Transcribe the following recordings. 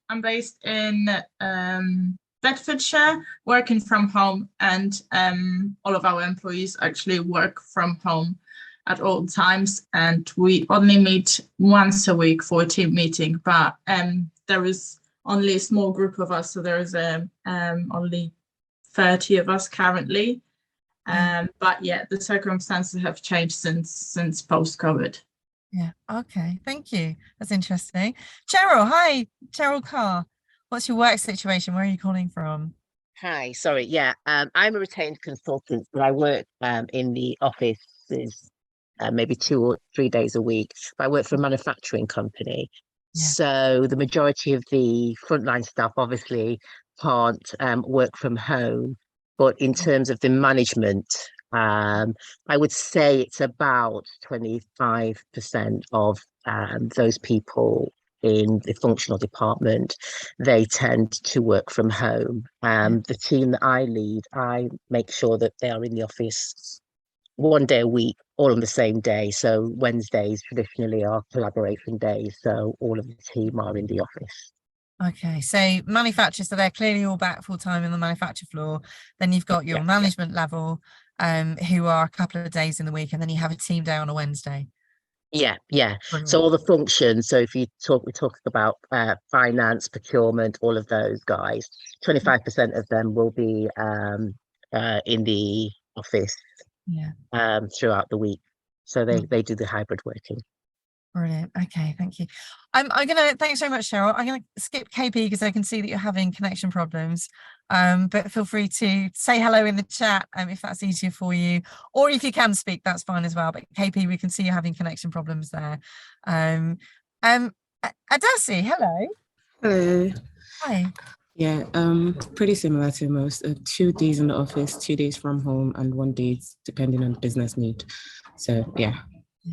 I'm based in Bedfordshire, working from home, and all of our employees actually work from home at all times, and we only meet once a week for a team meeting, but there is only a small group of us, so there is only 30 of us currently. But yeah, the circumstances have changed since post-COVID. Yeah, okay, thank you. That's interesting. Cheryl, hi, Cheryl Carr. What's your work situation? Where are you calling from? Hi, sorry. Yeah, I'm a retained consultant, but I work in the offices maybe 2 or 3 days a week. But I work for a manufacturing company. Yeah. So the majority of the frontline staff obviously can't work from home. But in terms of the management, I would say it's about 25% of those people in the functional department, they tend to work from home. The team that I lead, I make sure that they are in the office 1 day a week, all on the same day. So Wednesdays traditionally are collaboration days. So all of the team are in the office. Okay, so manufacturers, so they're clearly all back full time in the manufacture floor. Then you've got your management level, who are a couple of days in the week, and then you have a team day on a Wednesday. Yeah. Brilliant. So all the functions. So if we're talking about finance, procurement, all of those guys, 25% of them will be in the office throughout the week. So they do the hybrid working. Brilliant. Okay, thank you. Thanks so much, Cheryl. I'm gonna skip KP because I can see that you're having connection problems. But feel free to say hello in the chat if that's easier for you, or if you can speak, that's fine as well. But KP, we can see you're having connection problems there. Adasi, hello. Hello. Hi. Yeah, pretty similar to most. 2 days in the office, 2 days from home, and 1 day depending on business need. So yeah.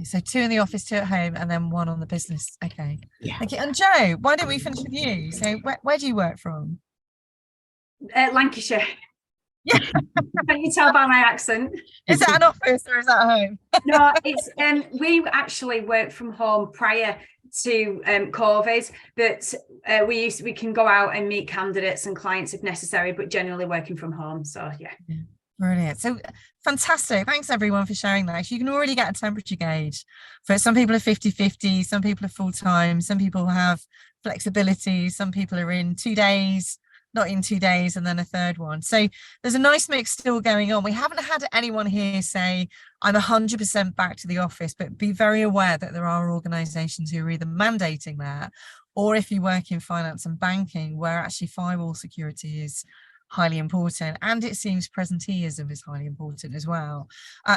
So 2 in the office, 2 at home, and then 1 on the business. Okay. Yeah. Okay. And Joe, why don't we finish with you? So where do you work from? Lancashire. Yeah. Can you tell by my accent? Is that an office or is that home? No, it's we actually worked from home prior to COVID, but we can go out and meet candidates and clients if necessary, but generally working from home. So yeah. Brilliant. So fantastic. Thanks everyone for sharing that. You can already get a temperature gauge for some people are 50-50, some people are full-time, some people have flexibility, some people are in 2 days, not in 2 days, and then a third one. So there's a nice mix still going on. We haven't had anyone here say, I'm 100% back to the office, but be very aware that there are organizations who are either mandating that, or if you work in finance and banking, where actually firewall security is highly important, and it seems presenteeism is highly important as well.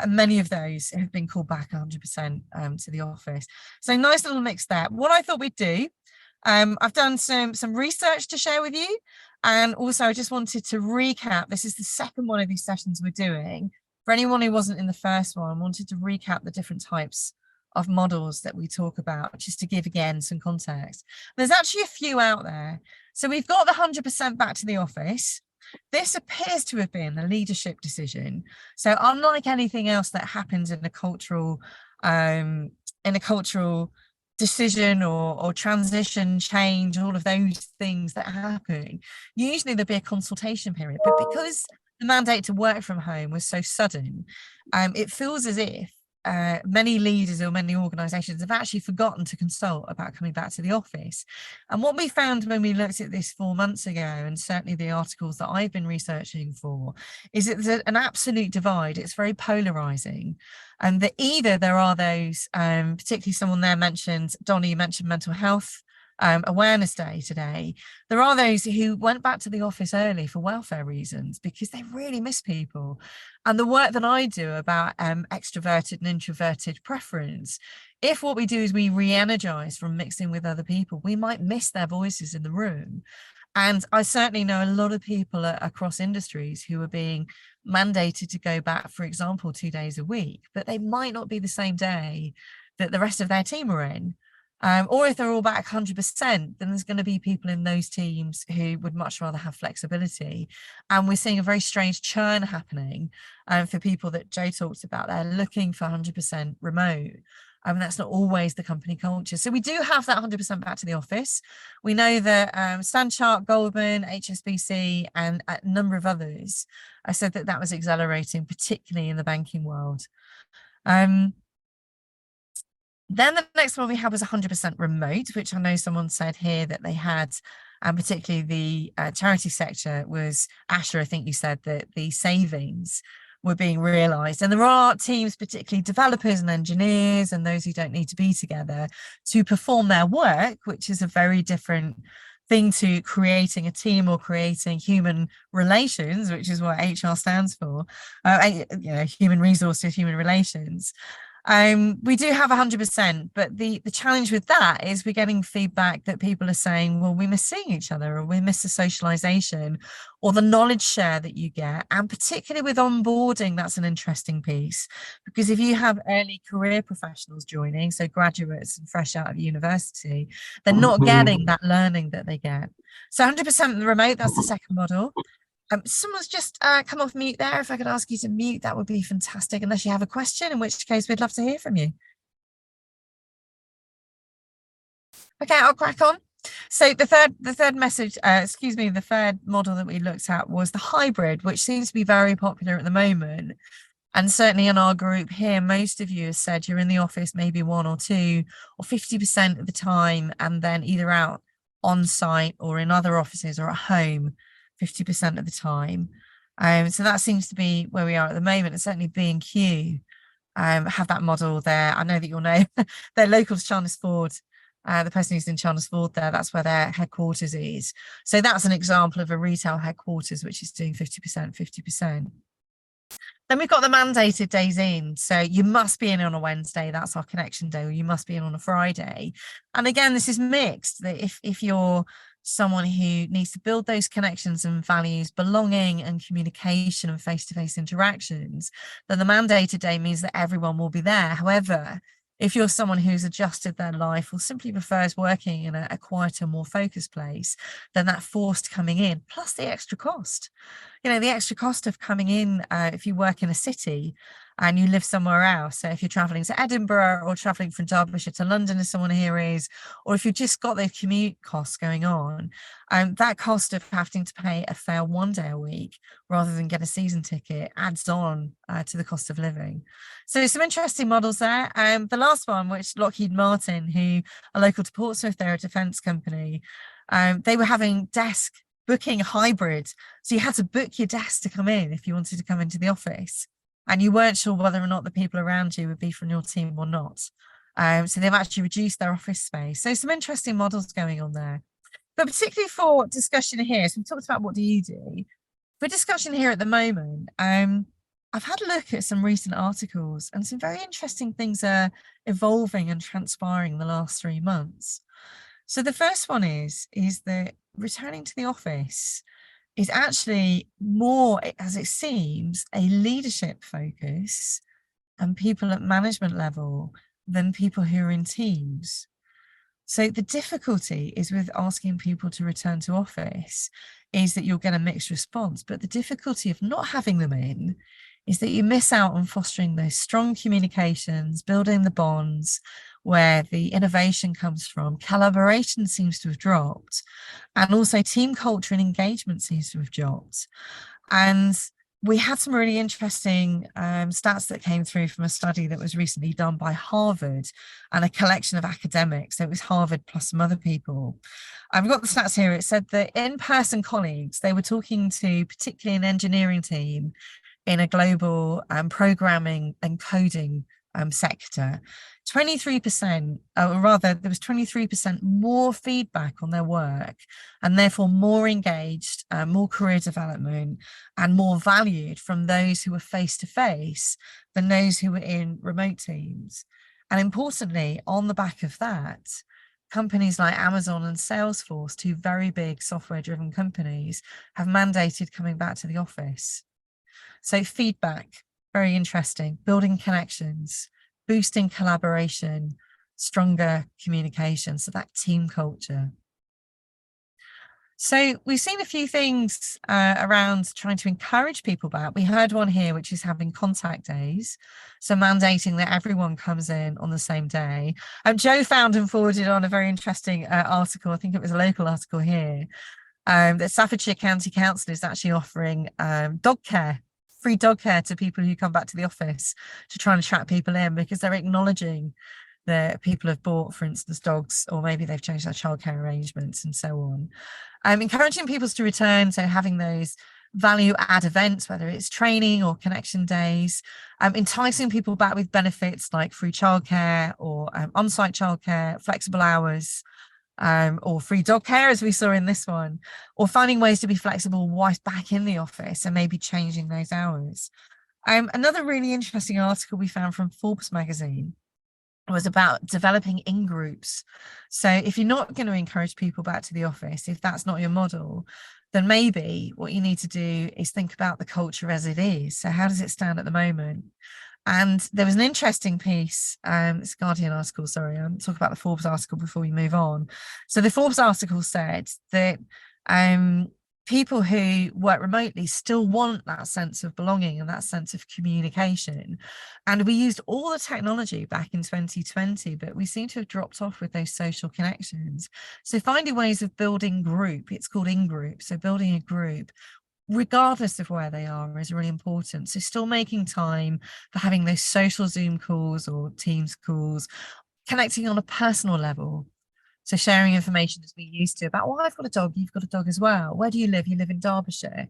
Many of those have been called back 100% to the office. So nice little mix there. What I thought we'd do, I've done some research to share with you, and also I just wanted to recap. This is the second one of these sessions we're doing. For anyone who wasn't in the first one, I wanted to recap the different types of models that we talk about, just to give again some context. There's actually a few out there. So we've got the 100% back to the office. This appears to have been a leadership decision. So unlike anything else that happens in a cultural decision or transition, change, all of those things that happen, usually there'll be a consultation period. But because the mandate to work from home was so sudden, it feels as if many leaders or many organizations have actually forgotten to consult about coming back to the office. And what we found when we looked at this 4 months ago, and certainly the articles that I've been researching for, is that there's an absolute divide. It's very polarizing. And that either there are those, particularly someone there mentioned, Donnie, you mentioned mental health awareness day today. There are those who went back to the office early for welfare reasons because they really miss people. And the work that I do about extroverted and introverted preference, if what we do is we re-energize from mixing with other people, we might miss their voices in the room. And I certainly know a lot of people across industries who are being mandated to go back, for example, 2 days a week, but they might not be the same day that the rest of their team are in. Or if they're all back 100%, then there's going to be people in those teams who would much rather have flexibility. And we're seeing a very strange churn happening for people that Joe talked about. They're looking for 100% remote. That's not always the company culture. So we do have that 100% back to the office. We know that Stanchart, Goldman, HSBC, and a number of others said that that was accelerating, particularly in the banking world. Then the next one we had was 100% remote, which I know someone said here that they had, and particularly the charity sector was, Asher, I think you said that the savings were being realised. And there are teams, particularly developers and engineers and those who don't need to be together to perform their work, which is a very different thing to creating a team or creating human relations, which is what HR stands for, human resources, human relations. We do have 100%, but the challenge with that is we're getting feedback that people are saying, well, we miss seeing each other, or we miss the socialization or the knowledge share that you get. And particularly with onboarding, that's an interesting piece, because if you have early career professionals joining, so graduates and fresh out of university, they're not getting that learning that they get. So 100% remote, that's the second model. Someone's just come off mute there. If I could ask you to mute, that would be fantastic, unless you have a question, in which case we'd love to hear from you. Okay, I'll crack on. So the third message, the third model that we looked at was the hybrid, which seems to be very popular at the moment. And certainly in our group here, most of you have said you're in the office maybe 1 or 2 or 50% of the time, and then either out on site or in other offices or at home 50% of the time. So that seems to be where we are at the moment, and certainly B&Q have that model there. I know that you'll know they're local to Chalmers-Ford. The person who's in Chalmers-Ford there, that's where their headquarters is. So that's an example of a retail headquarters which is doing 50%, 50%. Then we've got the mandated days in. So you must be in on a Wednesday, that's our connection day, or you must be in on a Friday. And again, this is mixed, that if you're someone who needs to build those connections and values belonging and communication and face-to-face interactions, then the mandated day means that everyone will be there. However, if you're someone who's adjusted their life or simply prefers working in a quieter, more focused place, then that forced coming in, plus the extra cost. You know, the extra cost of coming in if you work in a city and you live somewhere else. So if you're travelling to Edinburgh or travelling from Derbyshire to London, as someone here is, or if you've just got those commute costs going on, that cost of having to pay a fare 1 day a week rather than get a season ticket adds on to the cost of living. So some interesting models there. The last one, which Lockheed Martin, who are local to Portsmouth, they're a defence company, they were having desk booking hybrid. So you had to book your desk to come in if you wanted to come into the office, and you weren't sure whether or not the people around you would be from your team or not. So they've actually reduced their office space. So some interesting models going on there. But particularly for discussion here, so we talked about what do you do. For discussion here at the moment, I've had a look at some recent articles, and some very interesting things are evolving and transpiring in the last 3 months. So the first one is that returning to the office is actually more, as it seems, a leadership focus and people at management level than people who are in teams. So the difficulty is with asking people to return to office is that you'll get a mixed response. But the difficulty of not having them in is that you miss out on fostering those strong communications, building the bonds where the innovation comes from. Collaboration seems to have dropped, and also team culture and engagement seems to have dropped. And we had some really interesting stats that came through from a study that was recently done by Harvard and a collection of academics. So it was Harvard plus some other people. I've got the stats here. It said that in-person colleagues, they were talking to particularly an engineering team in a global programming and coding sector. 23%, or rather, there was 23% more feedback on their work, and therefore more engaged, more career development, and more valued from those who were face-to-face than those who were in remote teams. And importantly, on the back of that, companies like Amazon and Salesforce, 2 very big software-driven companies, have mandated coming back to the office. So feedback, very interesting, building connections, boosting collaboration, stronger communication, so that team culture. So we've seen a few things around trying to encourage people back. We heard one here, which is having contact days. So mandating that everyone comes in on the same day. Joe found and forwarded on a very interesting article. I think it was a local article here. That Staffordshire County Council is actually offering dog care, free dog care to people who come back to the office to try and attract people in, because they're acknowledging that people have bought, for instance, dogs, or maybe they've changed their childcare arrangements and so on. Encouraging people to return, so having those value add events, whether it's training or connection days, enticing people back with benefits like free childcare or on-site childcare, flexible hours, or free dog care, as we saw in this one, or finding ways to be flexible whilst back in the office and maybe changing those hours. Another really interesting article we found from Forbes magazine was about developing in groups. So if you're not going to encourage people back to the office, if that's not your model, then maybe what you need to do is think about the culture as it is. So how does it stand at the moment? And there was an interesting piece, it's a Guardian article, sorry, I'm talking about the Forbes article before we move on. So the Forbes article said that people who work remotely still want that sense of belonging and that sense of communication. And we used all the technology back in 2020, but we seem to have dropped off with those social connections. So finding ways of building group, it's called in group. So building a group, regardless of where they are, is really important. So still making time for having those social Zoom calls or Teams calls, connecting on a personal level. So sharing information as we used to about, well, I've got a dog, you've got a dog as well. Where do you live? You live in Derbyshire.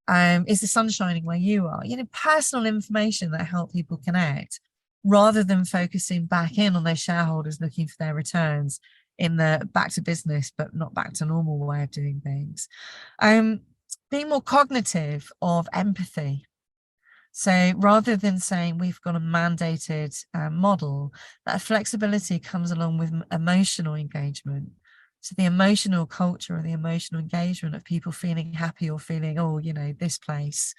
Is the sun shining where you are? You know, personal information that help people connect, rather than focusing back in on those shareholders looking for their returns in the back to business, but not back to normal way of doing things. Being more cognitive of empathy. So rather than saying we've got a mandated model, that flexibility comes along with emotional engagement. So the emotional culture or the emotional engagement of people feeling happy or feeling, oh, you know, this place,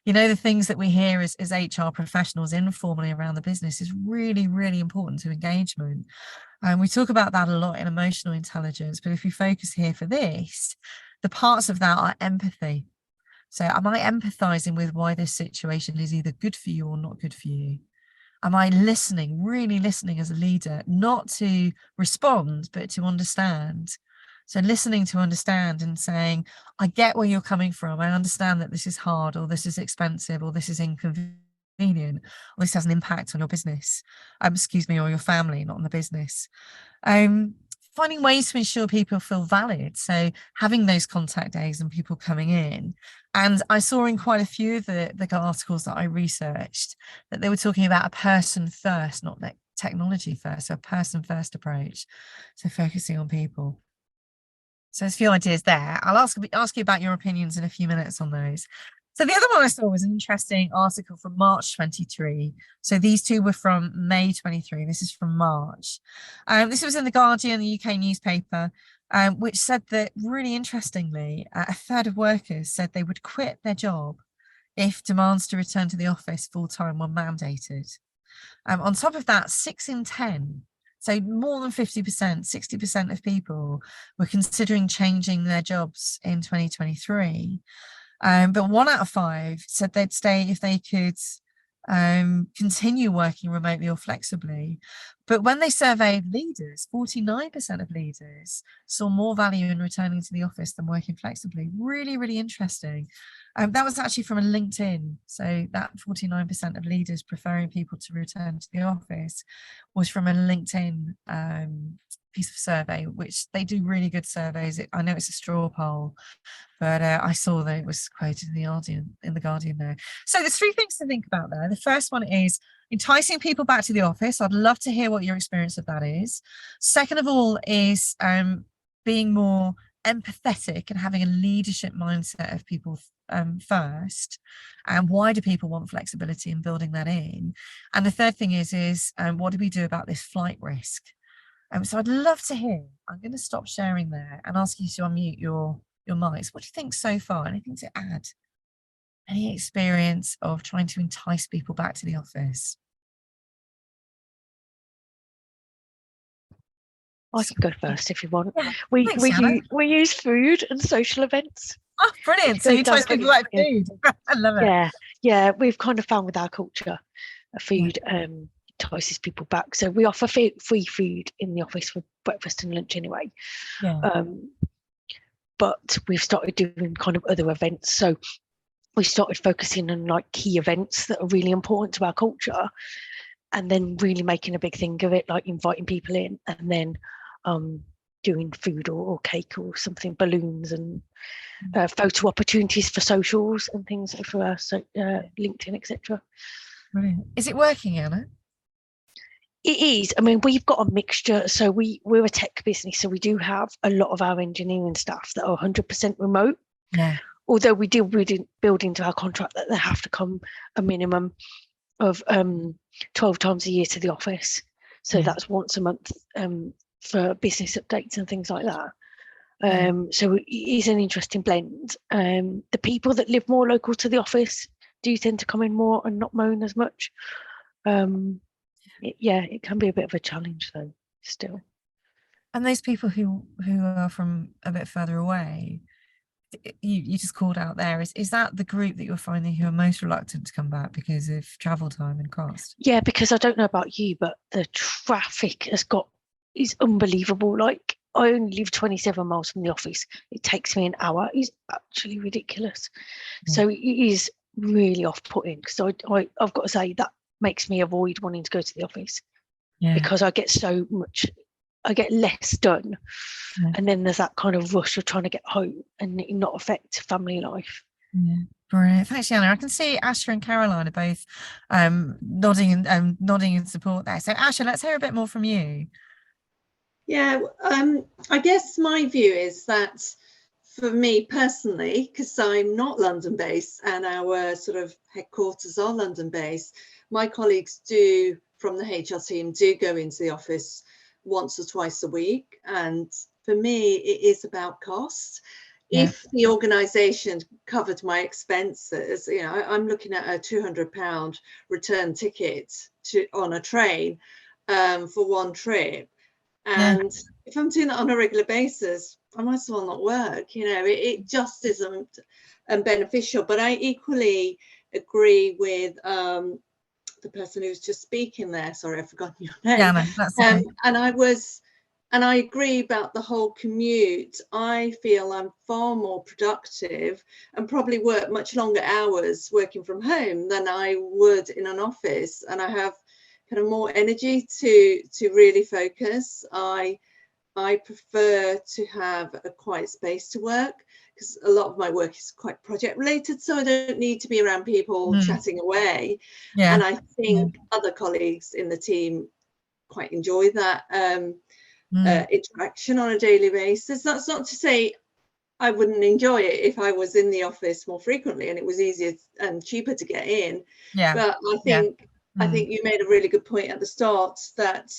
you know, the things that we hear as HR professionals informally around the business is really, really important to engagement. And we talk about that a lot in emotional intelligence, but if we focus here for this, the parts of that are empathy. So am I empathizing with why this situation is either good for you or not good for you? Am I listening, really listening as a leader, not to respond, but to understand? So listening to understand and saying, I get where you're coming from. I understand that this is hard, or this is expensive, or this is inconvenient, or this has an impact on your business, excuse me, or your family, not on the business. Finding ways to ensure people feel valid. So having those contact days and people coming in. And I saw in quite a few of the articles that I researched that they were talking about a person first, not like technology first, so a person first approach. So focusing on people. So there's a few ideas there. I'll ask you about your opinions in a few minutes on those. So the other one I saw was an interesting article from March 23. So these two were from May 23. This is from March. This was in the Guardian, the UK newspaper, which said that, really interestingly, a third of workers said they would quit their job if demands to return to the office full-time were mandated. On top of that, 6 in 10, so more than 50%, 60% of people were considering changing their jobs in 2023. But 1 out of 5 said they'd stay if they could continue working remotely or flexibly. But when they surveyed leaders, 49% of leaders saw more value in returning to the office than working flexibly. Really, really interesting. That was actually from a LinkedIn. So that 49% of leaders preferring people to return to the office was from a LinkedIn piece of survey, which they do really good surveys. I know it's a straw poll, but I saw that it was quoted in the Guardian there. So there's 3 things to think about there. The first one is enticing people back to the office. I'd love to hear what your experience of that is. Second of all is being more empathetic and having a leadership mindset of people first. And why do people want flexibility and building that in? And the third thing is what do we do about this flight risk? So I'd love to hear. I'm going to stop sharing there and ask you to unmute your mics. What do you think so far? Anything to add? Any experience of trying to entice people back to the office? I can go first if you want. Yeah, We thanks, we Anna. use, we use food and social events. Oh, brilliant. So We've you done toast people pretty- like food. I love it. Yeah, we've kind of found with our culture, food entices people back. So we offer free food in the office for breakfast and lunch anyway. Yeah. But we've started doing kind of other events. So we started focusing on like key events that are really important to our culture, and then really making a big thing of it, like inviting people in, and then doing food or cake or something, balloons, and photo opportunities for socials and things for us, LinkedIn, etc. Brilliant. Is it working, Anna? It is. I mean, we've got a mixture. So we're a tech business, so we do have a lot of our engineering staff that are 100% remote. Yeah. Although we do build into our contract that they have to come a minimum of 12 times a year to the office. So that's once a month for business updates and things like that. So it is an interesting blend. The people that live more local to the office do tend to come in more and not moan as much. It can be a bit of a challenge though, still. And those people who are from a bit further away, you just called out there, is that the group that you're finding who are most reluctant to come back because of travel time and cost? Yeah, because I don't know about you, but the traffic is unbelievable. Like, I only live 27 miles from the office. It takes me an hour. It's actually ridiculous. So it is really off-putting, because I've got to say that makes me avoid wanting to go to the office, because I get less done. And then there's that kind of rush of trying to get home and it not affect family life. Brilliant. Thanks, Anna. I can see Asha and Caroline are both nodding in support there. So Asha, let's hear a bit more from you. Yeah, I guess my view is that for me personally, because I'm not London based and our sort of headquarters are London based, my colleagues from the HR team do go into the office once or twice a week. And for me, it is about cost. If the organisation covered my expenses, I'm looking at a £200 return ticket on a train for one trip. And if I'm doing that on a regular basis, I might as well not work. It just isn't beneficial. But I equally agree with the person who's just speaking there. Sorry, I've forgotten your name. Yeah, no, that's okay. And I agree about the whole commute. I feel I'm far more productive and probably work much longer hours working from home than I would in an office. And I have kind of more energy to really focus. I prefer to have a quiet space to work, because a lot of my work is quite project related, so I don't need to be around people chatting away. And I think other colleagues in the team quite enjoy that interaction on a daily basis. That's not to say I wouldn't enjoy it if I was in the office more frequently and it was easier and cheaper to get in. But I think you made a really good point at the start that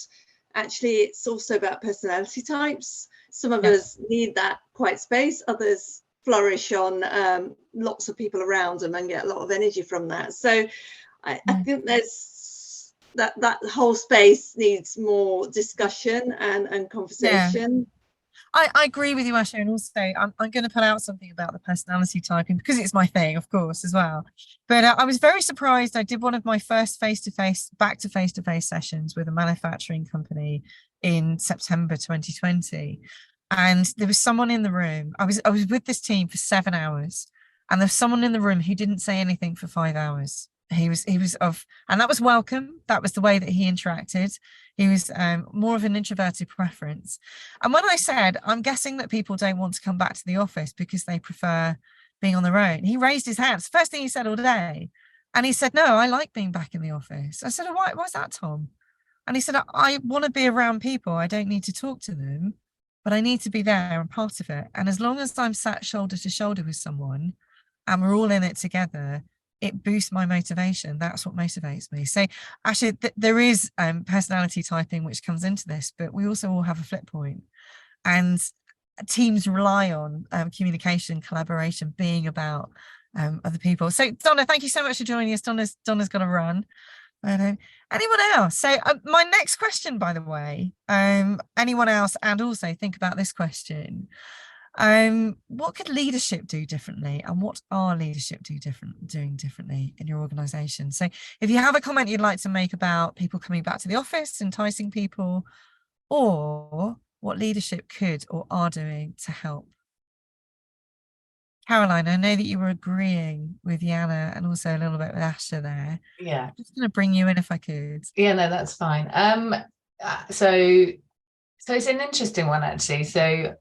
actually it's also about personality types. Some of us need that quiet space, others flourish on lots of people around them and get a lot of energy from that. So I think there's that whole space needs more discussion and conversation. I agree with you, Asha, and also I'm going to put out something about the personality typing because it's my thing, of course, as well. But I was very surprised. I did one of my first face-to-face sessions with a manufacturing company in September 2020, and there was someone in the room. I was with this team for 7 hours, and there was someone in the room who didn't say anything for 5 hours. And that was welcome. That was the way that he interacted. He was more of an introverted preference. And when I said, I'm guessing that people don't want to come back to the office because they prefer being on their own, he raised his hands. First thing he said all day. And he said, no, I like being back in the office. I said, oh, why's that, Tom? And he said, I want to be around people. I don't need to talk to them, but I need to be there and part of it. And as long as I'm sat shoulder to shoulder with someone and we're all in it together, it boosts my motivation. That's what motivates me. So actually there is personality typing which comes into this, but we also all have a flip point, and teams rely on communication, collaboration, being about other people. So Donna, thank you so much for joining us. Donna's got to run, Anyone else? So my next question, by the way, anyone else, and also think about this question. What could leadership do differently, and what are leadership doing differently in your organization? So if you have a comment you'd like to make about people coming back to the office, enticing people, or what leadership could or are doing to help. Caroline, I know that you were agreeing with Yana and also a little bit with Asha there. Yeah. I'm just going to bring you in if I could. Yeah, no, that's fine. So it's an interesting one, actually. So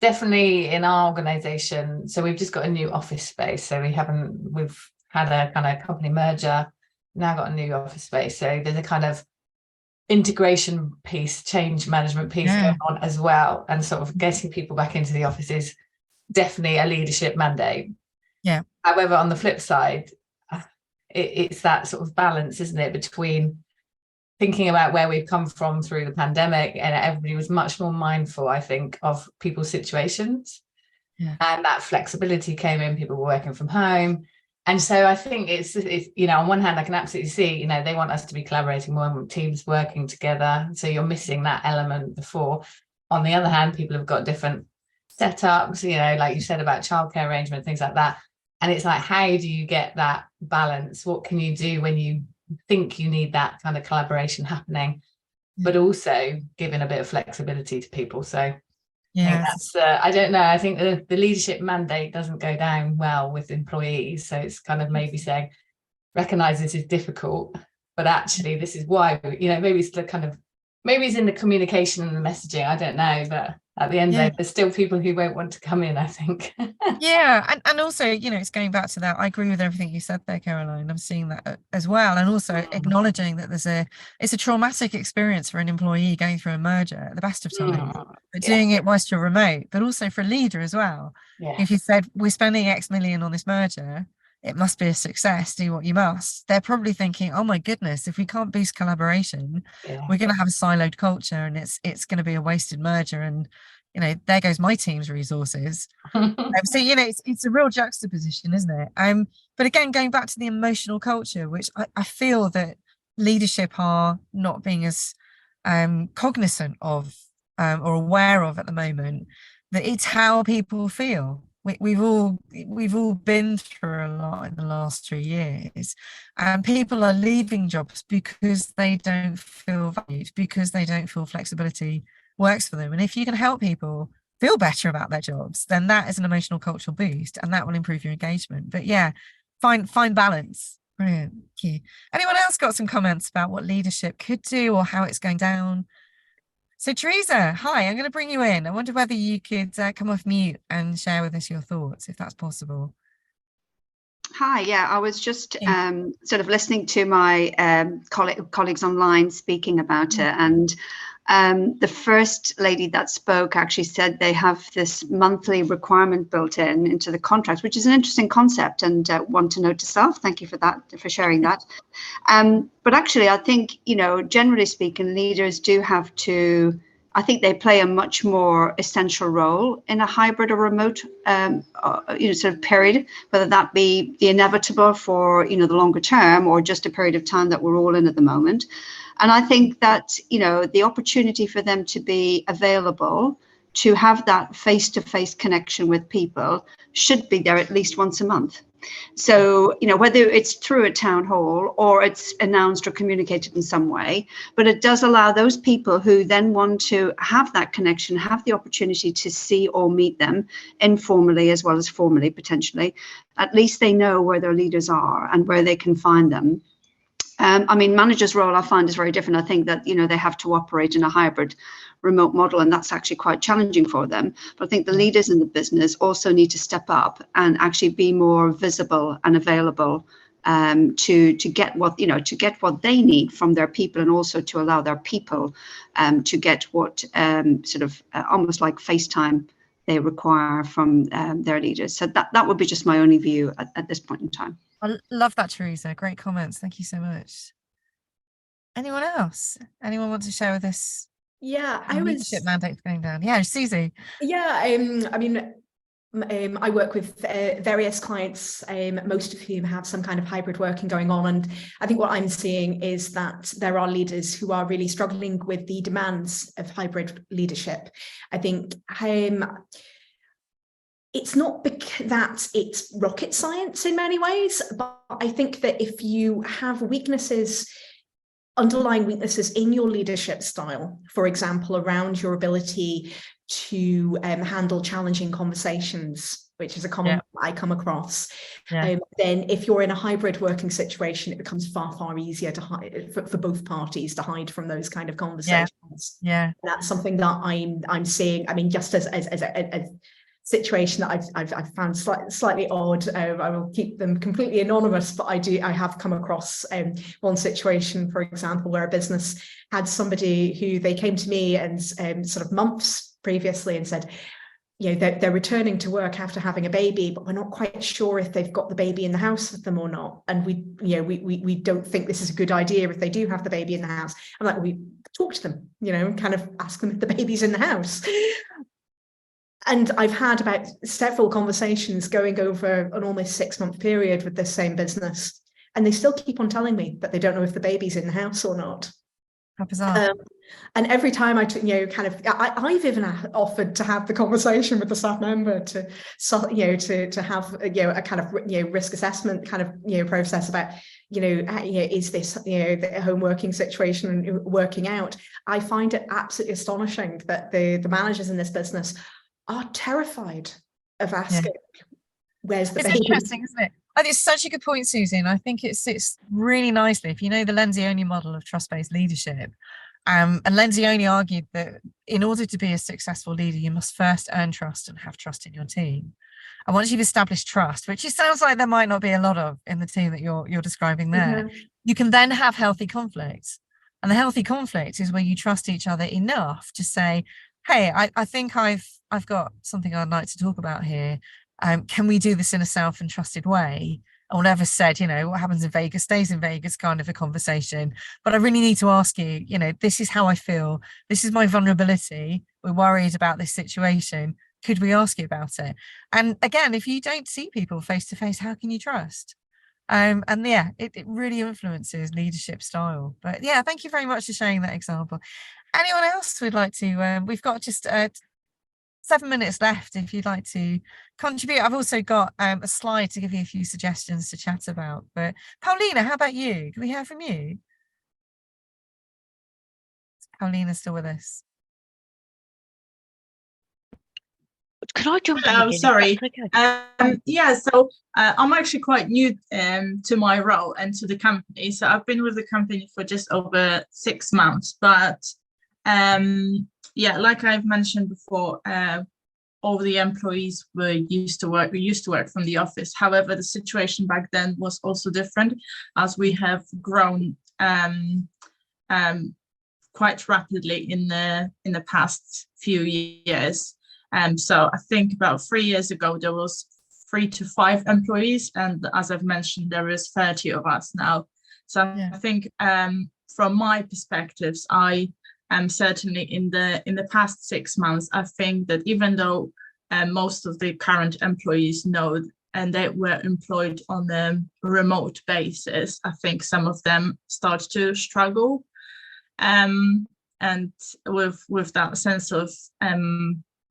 definitely in our organization, so we've just got a new office space. So we've had a kind of company merger, now got a new office space. So there's a kind of integration piece, change management piece going on as well. And sort of getting people back into the office is definitely a leadership mandate. Yeah. However, on the flip side, it's that sort of balance, isn't it, between thinking about where we've come from through the pandemic, and everybody was much more mindful, I think, of people's situations. Yeah. And that flexibility came in, people were working from home. And so I think it's on one hand, I can absolutely see, they want us to be collaborating more, teams working together. So you're missing that element before. On the other hand, people have got different setups, like you said about childcare arrangement, things like that. And it's like, how do you get that balance? What can you do when you think you need that kind of collaboration happening, but also giving a bit of flexibility to people? So yeah, that's I don't know, I think the leadership mandate doesn't go down well with employees. So it's kind of maybe saying, recognize this is difficult, but actually this is why, maybe it's the kind of, maybe it's in the communication and the messaging, I don't know, but at the end of the day, there's still people who won't want to come in, I think. And also, it's going back to that. I agree with everything you said there, Caroline. I'm seeing that as well, and also acknowledging that it's a traumatic experience for an employee going through a merger at the best of times, but doing it whilst you're remote, but also for a leader as well. If you said we're spending X million on this merger, it must be a success, do what you must. They're probably thinking, oh my goodness, if we can't boost collaboration, we're going to have a siloed culture, and it's going to be a wasted merger, and there goes my team's resources. So it's a real juxtaposition, isn't it? But again, going back to the emotional culture, which I feel that leadership are not being as cognizant of or aware of at the moment, that it's how people feel. We've all been through a lot in the last 3 years, and people are leaving jobs because they don't feel valued, because they don't feel flexibility works for them. And if you can help people feel better about their jobs, then that is an emotional cultural boost, and that will improve your engagement. But find balance. Brilliant. Thank you. Anyone else got some comments about what leadership could do or how it's going down? So Teresa, hi, I'm going to bring you in. I wonder whether you could come off mute and share with us your thoughts, if that's possible. Hi, I was just sort of listening to my colleagues online speaking about it, and the first lady that spoke actually said they have this monthly requirement built into the contract, which is an interesting concept, and one to note to self. Thank you for that, for sharing that. But actually, I think, generally speaking, leaders do have to, I think they play a much more essential role in a hybrid or remote, sort of period, whether that be the inevitable for, the longer term, or just a period of time that we're all in at the moment. And I think that, the opportunity for them to be available, to have that face-to-face connection with people, should be there at least once a month. So, whether it's through a town hall or it's announced or communicated in some way, but it does allow those people who then want to have that connection, have the opportunity to see or meet them informally as well as formally, potentially. At least they know where their leaders are and where they can find them. Manager's role I find is very different. I think that, they have to operate in a hybrid remote model, and that's actually quite challenging for them. But I think the leaders in the business also need to step up and actually be more visible and available to get what, to get what they need from their people, and also to allow their people to get what almost like FaceTime they require from their leaders. So that would be just my only view at this point in time. I love that, Teresa. Great comments. Thank you so much. Anyone else? Anyone want to share with us? Yeah, I was. Leadership mandates going down. Yeah, Susie. Yeah, I work with various clients, most of whom have some kind of hybrid working going on. And I think what I'm seeing is that there are leaders who are really struggling with the demands of hybrid leadership. I think it's not that it's rocket science in many ways, but I think that if you have underlying weaknesses in your leadership style, for example, around your ability to handle challenging conversations, which is a common I come across, then if you're in a hybrid working situation, it becomes far easier to hide for both parties to hide from those kind of conversations. That's something that I'm seeing. I mean, just as a situation that I've found slightly odd. I will keep them completely anonymous, but I have come across one situation, for example, where a business had somebody who they came to me and sort of months previously and said, you know, they're returning to work after having a baby, but we're not quite sure if they've got the baby in the house with them or not. And we don't think this is a good idea if they do have the baby in the house. I'm like, we talk to them, you know, and kind of ask them if the baby's in the house. And I've had about several conversations going over an almost 6-month period with this same business. And they still keep on telling me that they don't know if the baby's in the house or not. How bizarre. And every time I've even offered to have the conversation with the staff member to have a kind of risk assessment kind of process about is this the home working situation working out. I find it absolutely astonishing that the managers in this business are terrified of asking where's the baby. It's interesting, isn't it? I think it's such a good point, Susan. I think it sits really nicely. If you know the Lenzioni model of trust-based leadership, and Lenzioni argued that in order to be a successful leader, you must first earn trust and have trust in your team. And once you've established trust, which it sounds like there might not be a lot of in the team that you're describing there, you can then have healthy conflicts. And the healthy conflict is where you trust each other enough to say, hey, I think I've got something I'd like to talk about here. Can we do this in a self and trusted way? I never said, what happens in Vegas stays in Vegas kind of a conversation. But I really need to ask you, this is how I feel. This is my vulnerability. We're worried about this situation. Could we ask you about it? And again, if you don't see people face to face, how can you trust? It really influences leadership style. But yeah, thank you very much for sharing that example. Anyone else would like to? We've got just 7 minutes left if you'd like to contribute. I've also got a slide to give you a few suggestions to chat about. But Paulina, how about you? Can we hear from you? Is Paulina still with us? Can I jump in? I'm sorry. So I'm actually quite new to my role and to the company. So I've been with the company for just over 6 months. But like I've mentioned before, all the employees used to work from the office. However, the situation back then was also different, as we have grown quite rapidly in the past few years. So I think about 3 years ago, there was 3 to 5 employees. And as I've mentioned, there is 30 of us now. So I think from my perspectives, I am certainly in the past 6 months, I think that even though most of the current employees know and they were employed on a remote basis, I think some of them start to struggle. And with that sense of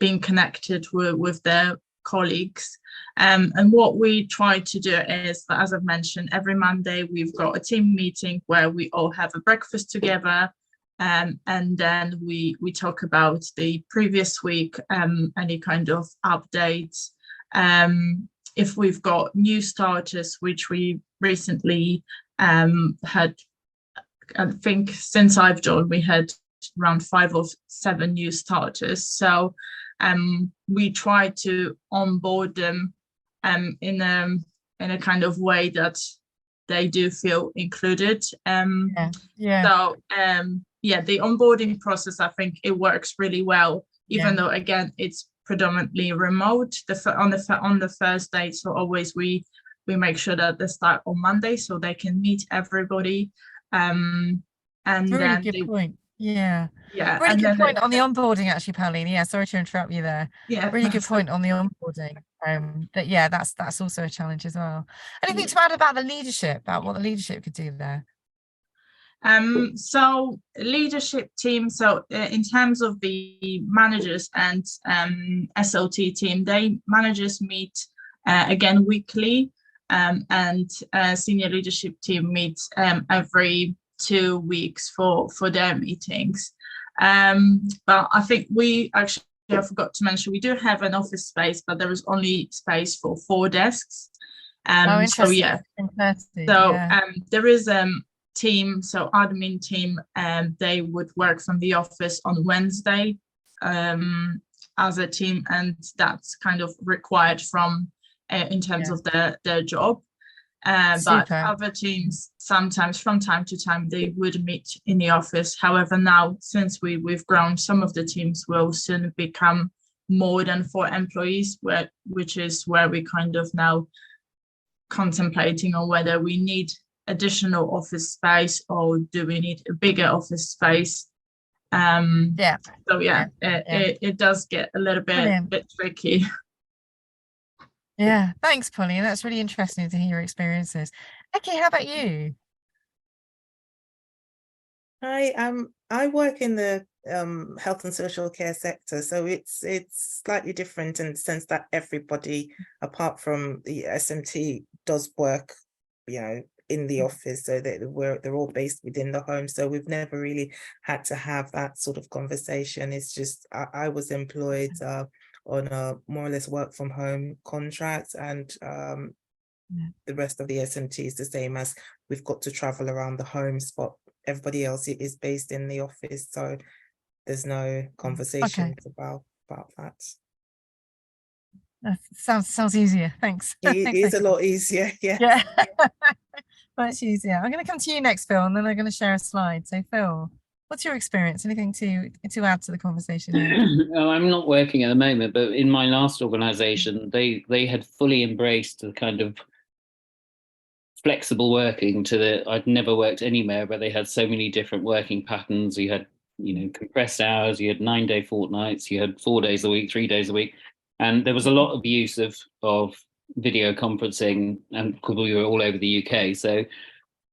being connected with their colleagues. And what we try to do is, as I've mentioned, every Monday we've got a team meeting where we all have a breakfast together, and then we talk about the previous week, any kind of updates. If we've got new starters, which we recently had, I think since I've joined, we had around 5 or 7 new starters. So we try to onboard them in a kind of way that they do feel included. So the onboarding process, I think it works really well, even though again it's predominantly remote. On the first day, so always we make sure that they start on Monday so they can meet everybody. And really good point. Really good point on the onboarding, actually, Pauline. Sorry to interrupt you there. Really good point on the onboarding. But yeah, that's also a challenge as well. Anything to add about the leadership, about what the leadership could do there? So leadership team, so in terms of the managers and SLT team, managers meet again weekly, and senior leadership team meets every 2 weeks for their meetings. But I think I forgot to mention, we do have an office space, but there is only space for 4 desks. So yeah, there is team, so admin team, and they would work from the office on Wednesday as a team, and that's kind of required from in terms of their job. But other teams, sometimes from time to time, they would meet in the office. However, now since we've grown, some of the teams will soon become more than 4 employees, which is where we kind of now contemplating on whether we need additional office space or do we need a bigger office space. So it does get a little bit tricky. Yeah, thanks, Polly. That's really interesting to hear your experiences. Okay, how about you? Hi, I work in the health and social care sector, so it's slightly different in the sense that everybody, apart from the SMT, does work, in the office, so that they're all based within the home. So we've never really had to have that sort of conversation. It's just I was employed on a more or less work from home contract, and the rest of the SMT is the same, as we've got to travel around the homes, but everybody else is based in the office, so there's no conversations about that. That sounds easier. Thanks. It is a lot easier. Yeah. Much easier. I'm going to come to you next, Phil, and then I'm going to share a slide. So, Phil, what's your experience? Anything to add to the conversation here? I'm not working at the moment, but in my last organisation, they had fully embraced the kind of flexible working I'd never worked anywhere where they had so many different working patterns. You had, compressed hours, you had 9-day fortnights, you had 4 days a week, 3 days a week. And there was a lot of use of video conferencing, and because we were all over the UK. So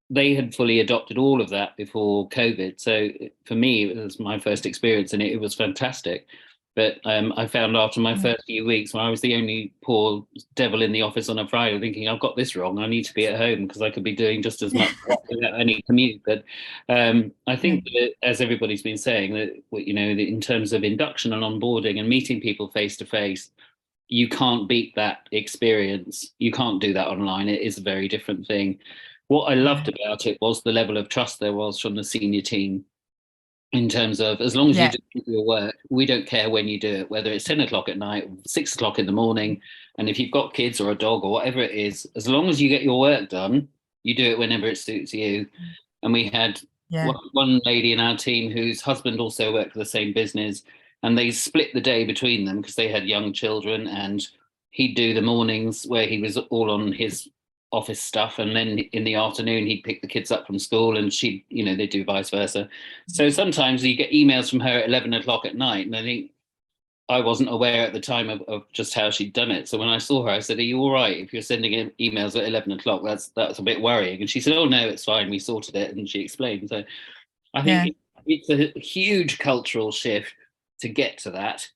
they had fully adopted all of that before COVID. So for me, it was my first experience and it was fantastic. But I found after my first few weeks, when I was the only poor devil in the office on a Friday, thinking, I've got this wrong, I need to be at home because I could be doing just as much without any commute. But I think that, as everybody's been saying, that in terms of induction and onboarding and meeting people face to face, you can't beat that experience. You can't do that online. It is a very different thing. What I loved about it was the level of trust there was from the senior team, in terms of, as long as you do your work, we don't care when you do it, whether it's 10 o'clock at night, 6 o'clock in the morning. And if you've got kids or a dog or whatever it is, as long as you get your work done, you do it whenever it suits you. And we had one lady in our team whose husband also worked for the same business, and they split the day between them because they had young children, and he'd do the mornings where he was all on his office stuff, and then in the afternoon he'd pick the kids up from school, and she'd, they do vice versa. So sometimes you get emails from her at 11 o'clock at night, and I think I wasn't aware at the time of just how she'd done it. So when I saw her, I said, are you all right if you're sending emails at 11 o'clock? That's a bit worrying. And she said, oh no, it's fine, we sorted it. And she explained. So I think it's a huge cultural shift to get to that,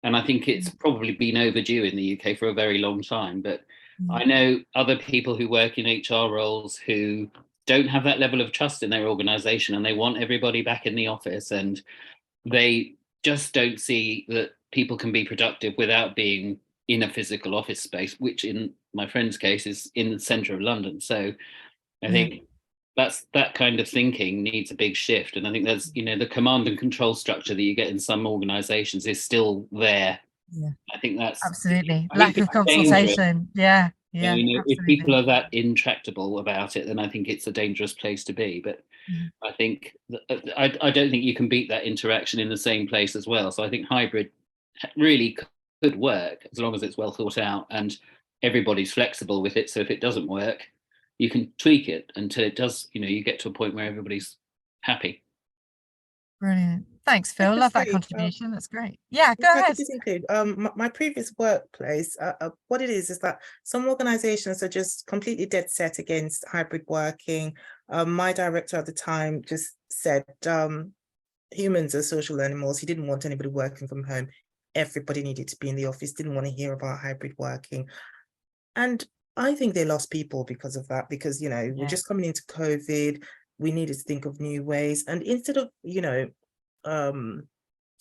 and I think it's probably been overdue in the UK for a very long time. But I know other people who work in HR roles who don't have that level of trust in their organisation, and they want everybody back in the office, and they just don't see that people can be productive without being in a physical office space, which in my friend's case is in the centre of London. So I think that kind of thinking needs a big shift. And I think there's, the command and control structure that you get in some organizations is still there. I think that's absolutely lack of consultation. If people are that intractable about it, then I think it's a dangerous place to be. But I think I don't think you can beat that interaction in the same place as well. So I think hybrid really could work as long as it's well thought out and everybody's flexible with it. So if it doesn't work, you can tweak it until it does, you get to a point where everybody's happy. Brilliant. Thanks, Phil. Love that contribution. That's great. Yeah, go ahead. Just include my previous workplace. What it is that some organizations are just completely dead set against hybrid working. My director at the time just said humans are social animals. He didn't want anybody working from home. Everybody needed to be in the office, didn't want to hear about hybrid working. And I think they lost people because of that, because, you know, we're just coming into COVID. We needed to think of new ways. And instead of, you know,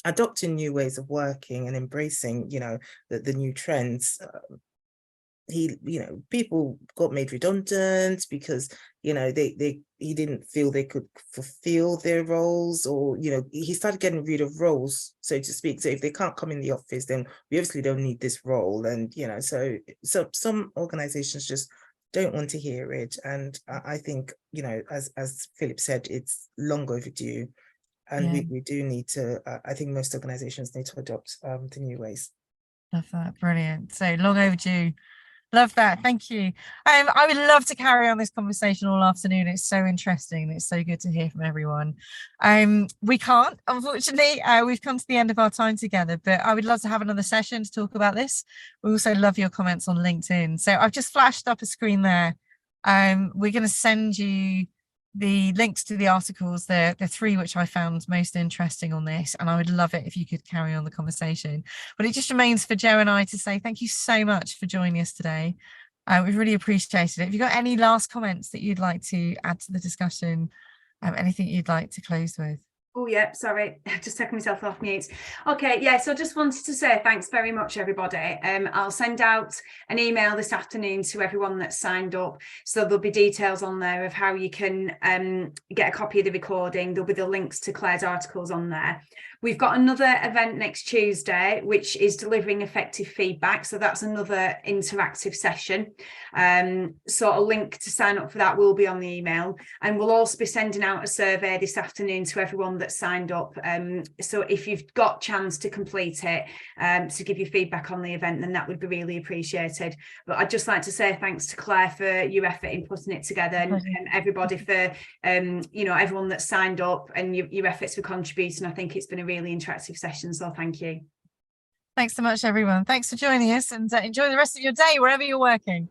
adopting new ways of working and embracing, you know, the new trends, people got made redundant because, you know, he didn't feel they could fulfill their roles, or, you know, he started getting rid of roles, so to speak. So if they can't come in the office, then we obviously don't need this role. And, you know, so some organizations just don't want to hear it. And I think, you know, as Philip said, it's long overdue. And we do need to, I think most organizations need to adopt the new ways. Love that. Brilliant. So long overdue. Love that. Thank you. I would love to carry on this conversation all afternoon. It's so interesting. It's so good to hear from everyone. We can't, unfortunately. We've come to the end of our time together, but I would love to have another session to talk about this. We also love your comments on LinkedIn. So I've just flashed up a screen there. We're going to send you the links to the articles, the three which I found most interesting on this, and I would love it if you could carry on the conversation. But it just remains for Joe and I to say thank you so much for joining us today. We've really appreciated it. Have you got any last comments that you'd like to add to the discussion? Anything you'd like to close with? Oh, yeah, sorry, just taking myself off mute. Okay, yeah, so I just wanted to say thanks very much, everybody. I'll send out an email this afternoon to everyone that's signed up. So there'll be details on there of how you can get a copy of the recording. There'll be the links to Claire's articles on there. We've got another event next Tuesday, which is delivering effective feedback. So that's another interactive session. So a link to sign up for that will be on the email. And we'll also be sending out a survey this afternoon to everyone that's signed up. So if you've got chance to complete it, to give your feedback on the event, then that would be really appreciated. But I'd just like to say thanks to Claire for your effort in putting it together, and everybody for, you know, everyone that's signed up and your efforts for contributing. I think it's been a really interactive session, so thank you. Thanks so much, everyone. Thanks for joining us, and enjoy the rest of your day wherever you're working.